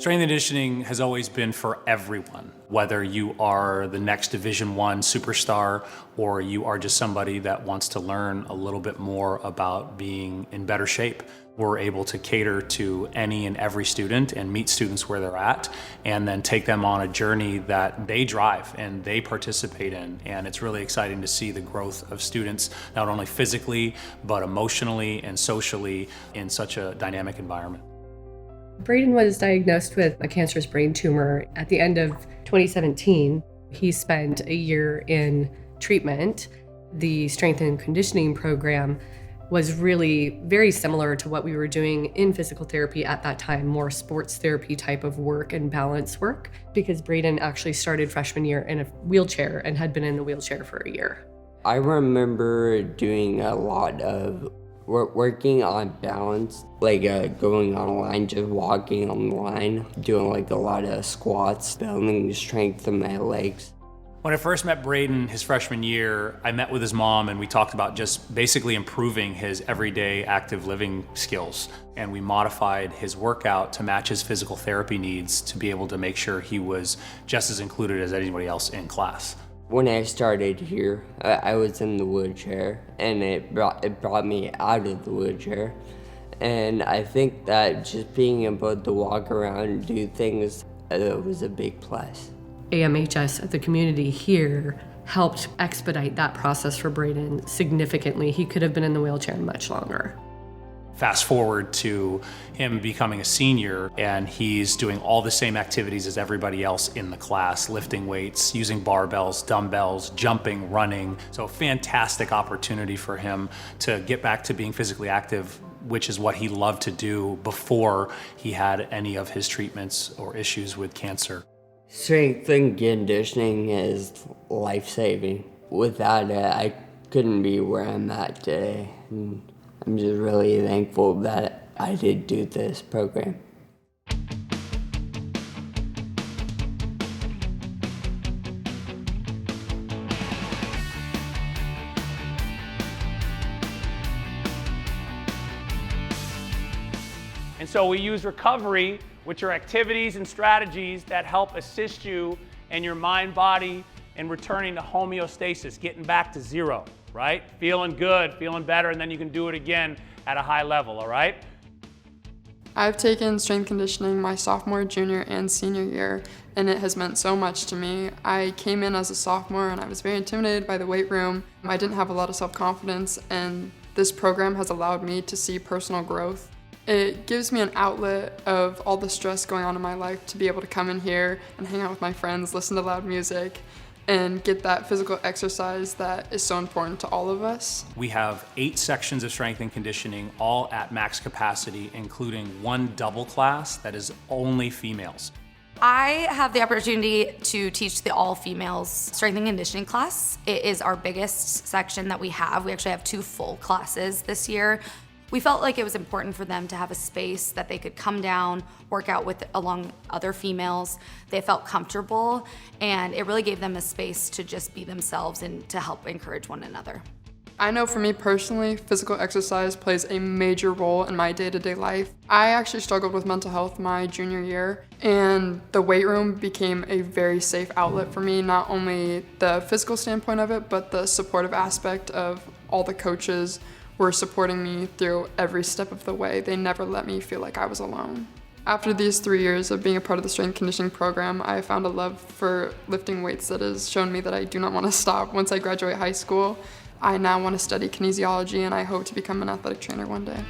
Strength and conditioning has always been for everyone, whether you are the next Division I superstar or you are just somebody that wants to learn a little bit more about being in better shape. We're able to cater to any and every student and meet students where they're at and then take them on a journey that they drive and they participate in. And it's really exciting to see the growth of students, not only physically, but emotionally and socially in such a dynamic environment. Braden was diagnosed with a cancerous brain tumor at the end of 2017. He spent a year in treatment. The strength and conditioning program was really very similar to what we were doing in physical therapy at that time, more sports therapy type of work and balance work, because Braden actually started freshman year in a wheelchair and had been in the wheelchair for a year. I remember doing a lot of working on balance, like going on a line, just walking on the line, doing like a lot of squats, building strength in my legs. When I first met Braden his freshman year, I met with his mom and we talked about just basically improving his everyday active living skills. And we modified his workout to match his physical therapy needs to be able to make sure he was just as included as anybody else in class. When I started here, I was in the wheelchair, and it brought me out of the wheelchair. And I think that just being able to walk around and do things was a big plus. AMHS at the community here helped expedite that process for Braden significantly. He could have been in the wheelchair much longer. Fast forward to him becoming a senior, and he's doing all the same activities as everybody else in the class, lifting weights, using barbells, dumbbells, jumping, running. So fantastic opportunity for him to get back to being physically active, which is what he loved to do before he had any of his treatments or issues with cancer. Strength and conditioning is life-saving. Without it, I couldn't be where I'm at today. I'm just really thankful that I did do this program. And so we use recovery, which are activities and strategies that help assist you and your mind, body in returning to homeostasis, getting back to zero. Right? Feeling good, feeling better, and then you can do it again at a high level, all right? I've taken strength conditioning my sophomore, junior, and senior year, and it has meant so much to me. I came in as a sophomore and I was very intimidated by the weight room. I didn't have a lot of self-confidence, and this program has allowed me to see personal growth. It gives me an outlet of all the stress going on in my life to be able to come in here and hang out with my friends, listen to loud music, and get that physical exercise that is so important to all of us. We have 8 sections of strength and conditioning, all at max capacity, including 1 double class that is only females. I have the opportunity to teach the all-females strength and conditioning class. It is our biggest section that we have. We actually have 2 full classes this year. We felt like it was important for them to have a space that they could come down, work out with along other females. They felt comfortable, and it really gave them a space to just be themselves and to help encourage one another. I know for me personally, physical exercise plays a major role in my day-to-day life. I actually struggled with mental health my junior year, and the weight room became a very safe outlet for me, not only the physical standpoint of it, but the supportive aspect of all the coaches were supporting me through every step of the way. They never let me feel like I was alone. After these 3 years of being a part of the strength conditioning program, I found a love for lifting weights that has shown me that I do not want to stop once I graduate high school. I now want to study kinesiology, and I hope to become an athletic trainer one day.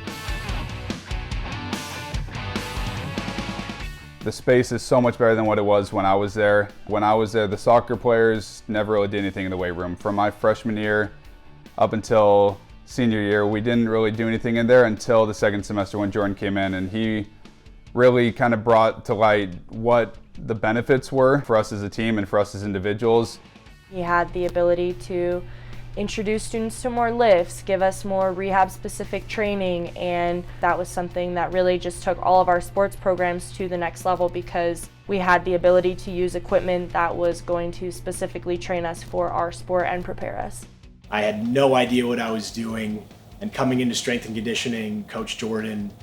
The space is so much better than what it was when I was there. When I was there, the soccer players never really did anything in the weight room. From my freshman year up until senior year, we didn't really do anything in there until the second semester when Jordan came in, and he really kind of brought to light what the benefits were for us as a team and for us as individuals. He had the ability to introduce students to more lifts, give us more rehab specific training, and that was something that really just took all of our sports programs to the next level because we had the ability to use equipment that was going to specifically train us for our sport and prepare us. I had no idea what I was doing, and coming into strength and conditioning, Coach Jordan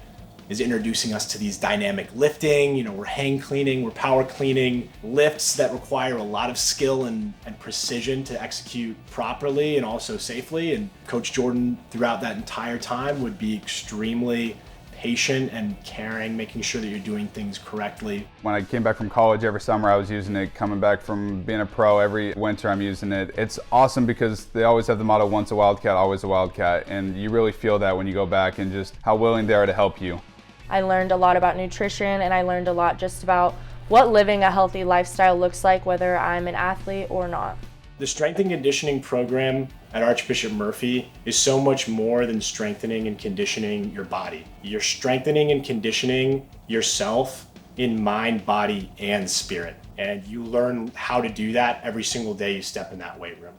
is introducing us to these dynamic lifting. You know, we're hang cleaning, we're power cleaning, lifts that require a lot of skill and precision to execute properly and also safely. And Coach Jordan, throughout that entire time, would be extremely patient and caring, making sure that you're doing things correctly. When I came back from college every summer, I was using it. Coming back from being a pro every winter, I'm using it. It's awesome because they always have the motto, once a Wildcat, always a Wildcat. And you really feel that when you go back and just how willing they are to help you. I learned a lot about nutrition, and I learned a lot just about what living a healthy lifestyle looks like, whether I'm an athlete or not. The strength and conditioning program at Archbishop Murphy is so much more than strengthening and conditioning your body. You're strengthening and conditioning yourself in mind, body, and spirit. And you learn how to do that every single day you step in that weight room.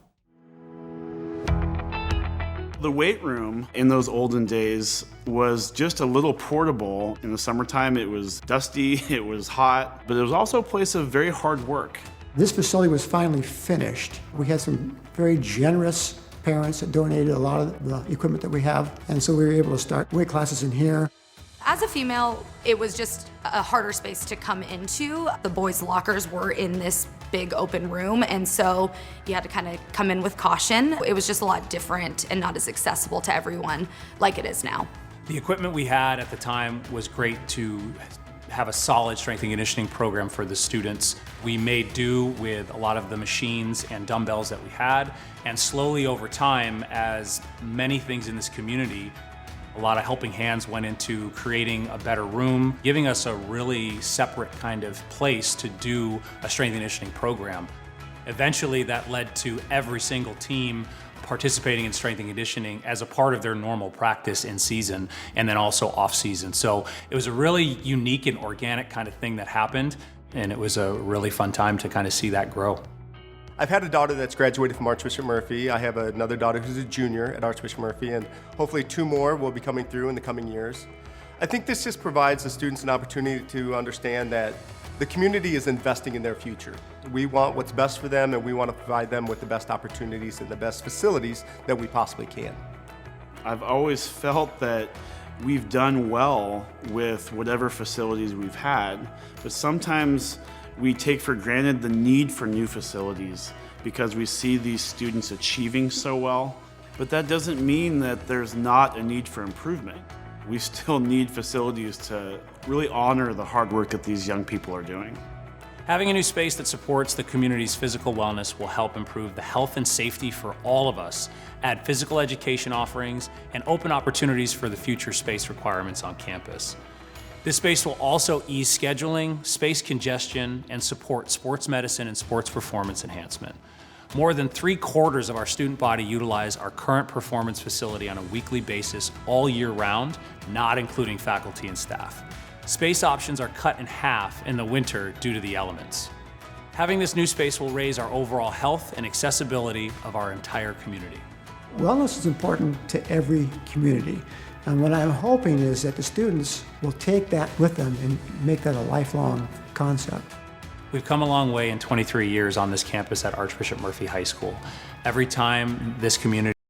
The weight room in those olden days was just a little portable. In the summertime, it was dusty, it was hot, but it was also a place of very hard work. This facility was finally finished. We had some very generous parents that donated a lot of the equipment that we have, and so we were able to start weight classes in here. As a female, it was just a harder space to come into. The boys' lockers were in this big open room, and so you had to kind of come in with caution. It was just a lot different and not as accessible to everyone like it is now. The equipment we had at the time was great to have a solid strength and conditioning program for the students. We made do with a lot of the machines and dumbbells that we had, and slowly over time, as many things in this community, a lot of helping hands went into creating a better room, giving us a really separate kind of place to do a strength and conditioning program. Eventually that led to every single team participating in strength and conditioning as a part of their normal practice in season and then also off season. So it was a really unique and organic kind of thing that happened, and it was a really fun time to kind of see that grow. I've had a daughter that's graduated from Archbishop Murphy. I have another daughter who's a junior at Archbishop Murphy, and hopefully 2 more will be coming through in the coming years. I think this just provides the students an opportunity to understand that the community is investing in their future. We want what's best for them, and we want to provide them with the best opportunities and the best facilities that we possibly can. I've always felt that we've done well with whatever facilities we've had, but sometimes we take for granted the need for new facilities because we see these students achieving so well. But that doesn't mean that there's not a need for improvement. We still need facilities to really honor the hard work that these young people are doing. Having a new space that supports the community's physical wellness will help improve the health and safety for all of us, add physical education offerings, and open opportunities for the future space requirements on campus. This space will also ease scheduling, space congestion, and support sports medicine and sports performance enhancement. More than 3/4 of our student body utilize our current performance facility on a weekly basis all year round, not including faculty and staff. Space options are cut in half in the winter due to the elements. Having this new space will raise our overall health and accessibility of our entire community. Wellness is important to every community. And what I'm hoping is that the students will take that with them and make that a lifelong concept. We've come a long way in 23 years on this campus at Archbishop Murphy High School. Every time this community